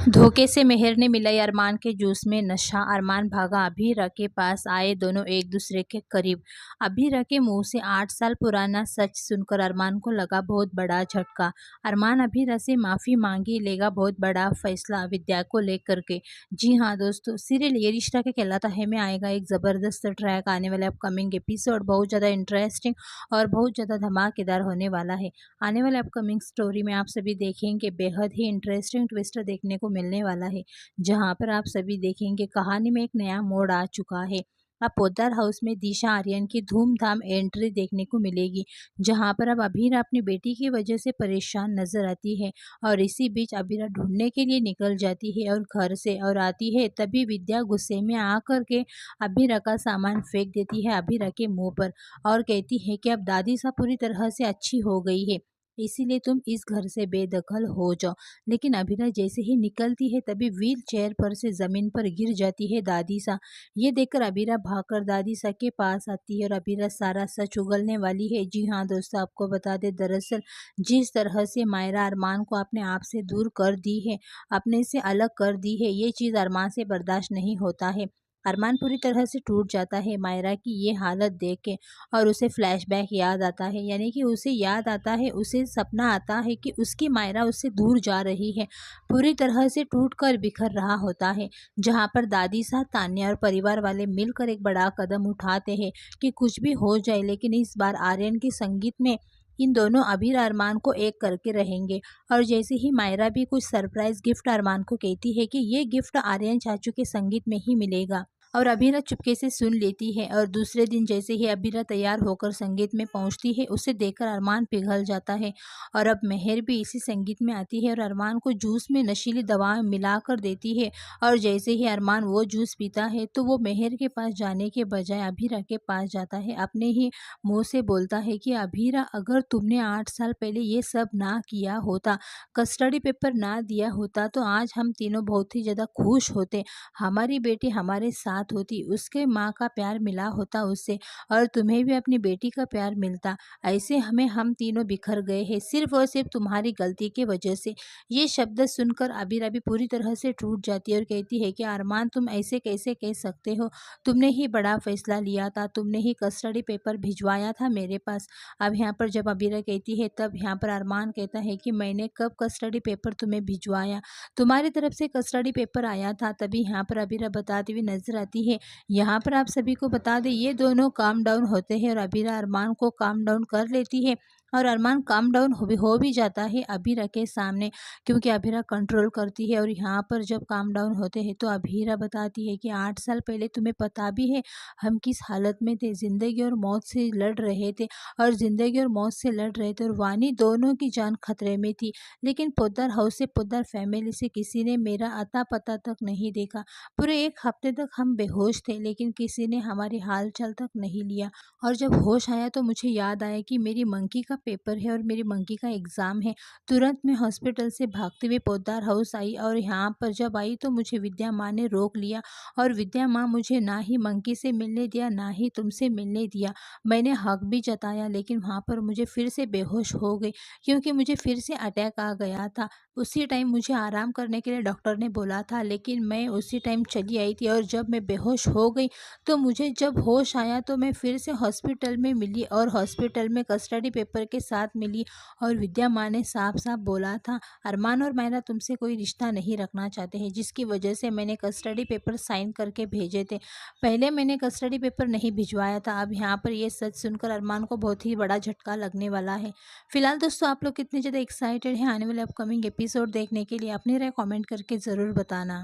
धोखे से मेहर ने मिलाई अरमान के जूस में नशा। अरमान भागा अभीरा के पास, आए दोनों एक दूसरे के करीब। अभीरा के मुंह से 8 साल पुराना सच सुनकर अरमान को लगा बहुत बड़ा झटका। अरमान अभीरा से माफ़ी मांगी, लेगा बहुत बड़ा फैसला विद्या को लेकर के। जी हाँ दोस्तों, सीरियल ये रिश्ता क्या कहलाता है में आएगा एक ज़बरदस्त ट्रैक। आने वाले अपकमिंग एपिसोड बहुत ज़्यादा इंटरेस्टिंग और बहुत ज़्यादा धमाकेदार होने वाला है। आने वाले अपकमिंग स्टोरी में आप सभी देखेंगे बेहद ही इंटरेस्टिंग ट्विस्ट देखने को मिलने वाला है, जहां पर आप सभी देखेंगे कहानी में एक नया मोड़ आ चुका है। अब पोद्दार हाउस में दिशा आर्यन की धूमधाम एंट्री देखने को मिलेगी, जहां पर अब अभीरा अपनी बेटी की वजह से परेशान नजर आती है। और इसी बीच अभीरा ढूंढने के लिए निकल जाती है और घर से और आती है, तभी विद्या गुस्से में आकर के अभीरा का सामान फेंक देती है अभीरा के मुंह पर और कहती है कि अब दादी सा पूरी तरह से अच्छी हो गई है, इसीलिए तुम इस घर से बेदखल हो जाओ। लेकिन अभीरा जैसे ही निकलती है तभी व्हील चेयर पर से ज़मीन पर गिर जाती है दादी सा। ये देखकर अभीरा भागकर दादी सा के पास आती है और अभीरा सारा सच उगलने वाली है। जी हाँ दोस्तों, आपको बता दें, दरअसल जिस तरह से मायरा अरमान को अपने आप से दूर कर दी है, अपने से अलग कर दी है, ये चीज़ अरमान से बर्दाश्त नहीं होता है। अरमान पूरी तरह से टूट जाता है मायरा की ये हालत देख के, और उसे फ्लैशबैक याद आता है, यानी कि उसे याद आता है, उसे सपना आता है कि उसकी मायरा उससे दूर जा रही है, पूरी तरह से टूटकर बिखर रहा होता है। जहां पर दादी साथ तान्या और परिवार वाले मिलकर एक बड़ा कदम उठाते हैं कि कुछ भी हो जाए, लेकिन इस बार आर्यन की संगीत में इन दोनों अबीर अरमान को एक करके रहेंगे। और जैसे ही मायरा भी कुछ सरप्राइज गिफ्ट अरमान को कहती है कि ये गिफ्ट आर्यन चाचू के संगीत में ही मिलेगा, और अबीरा चुपके से सुन लेती है। और दूसरे दिन जैसे ही अबीरा तैयार होकर संगीत में पहुंचती है, उसे देखकर अरमान पिघल जाता है। और अब मेहर भी इसी संगीत में आती है और अरमान को जूस में नशीली दवा मिलाकर देती है। और जैसे ही अरमान वो जूस पीता है तो वो मेहर के पास जाने के बजाय अबीरा के पास जाता है, अपने ही मुंह से बोलता है कि अबीरा, अगर तुमने 8 साल पहले ये सब ना किया होता, कस्टडी पेपर ना दिया होता, तो आज हम तीनों बहुत ही ज़्यादा खुश होते, हमारी बेटी हमारे साथ होती, उसके माँ का प्यार मिला होता उससे, और तुम्हें भी अपनी बेटी का प्यार मिलता। ऐसे हम तीनों बिखर गए हैं सिर्फ और सिर्फ तुम्हारी गलती की वजह से। ये शब्द सुनकर अबीरा भी पूरी तरह से टूट जाती है और कहती है कि अरमान, तुम ऐसे कैसे कह सकते हो, तुमने ही बड़ा फैसला लिया था, तुमने ही कस्टडी पेपर भिजवाया था मेरे पास। अब यहाँ पर जब अबीरा कहती है तब यहाँ पर अरमान कहता है कि मैंने कब कस्टडी पेपर तुम्हें भिजवाया, तुम्हारी तरफ से कस्टडी पेपर आया था। तभी यहाँ पर अबीरा बताती हुई नजर आती है। यहाँ पर आप सभी को बता दें, ये दोनों काम डाउन होते हैं और अबीरा अरमान को काम डाउन कर लेती है, और अरमान काम डाउन हो भी जाता है अबीरा के सामने, क्योंकि अबीरा कंट्रोल करती है। और यहाँ पर जब काम डाउन होते हैं तो अबीरा बताती है कि 8 साल पहले तुम्हें पता भी है हम किस हालत में थे, ज़िंदगी और मौत से लड़ रहे थे, और ज़िंदगी और मौत से लड़ रहे थे और वानी दोनों की जान खतरे में थी। लेकिन पोद्दार हाउस से, पोद्दार फैमिली से किसी ने मेरा अता पता तक नहीं देखा। पूरे 1 हफ्ते तक हम बेहोश थे, लेकिन किसी ने हमारी हाल चाल तक नहीं लिया। और जब होश आया तो मुझे याद आया कि मेरी मंकी का पेपर है और मेरी मंकी का एग्ज़ाम है। तुरंत मैं हॉस्पिटल से भागते हुए पोद्दार हाउस आई, और यहाँ पर जब आई तो मुझे विद्या माँ ने रोक लिया, और विद्या माँ मुझे ना ही मंकी से मिलने दिया, ना ही तुमसे मिलने दिया। मैंने हक भी जताया, लेकिन वहाँ पर मुझे फिर से बेहोश हो गई, क्योंकि मुझे फिर से अटैक आ गया था। उसी टाइम मुझे आराम करने के लिए डॉक्टर ने बोला था, लेकिन मैं उसी टाइम चली आई थी। और जब मैं बेहोश हो गई तो मुझे जब होश आया तो मैं फिर से हॉस्पिटल में मिली, और हॉस्पिटल में कस्टडी पेपर के साथ मिली। और विद्या माँ ने साफ साफ बोला था, अरमान और मायरा तुमसे कोई रिश्ता नहीं रखना चाहते हैं, जिसकी वजह से मैंने कस्टडी पेपर साइन करके भेजे थे। पहले मैंने कस्टडी पेपर नहीं भिजवाया था। अब यहाँ पर ये सच सुनकर अरमान को बहुत ही बड़ा झटका लगने वाला है। फिलहाल दोस्तों, आप लोग कितने ज़्यादा एक्साइटेड हैं आने वाले अपकमिंग एपिसोड देखने के लिए? अपनी राय कमेंट करके ज़रूर बताना।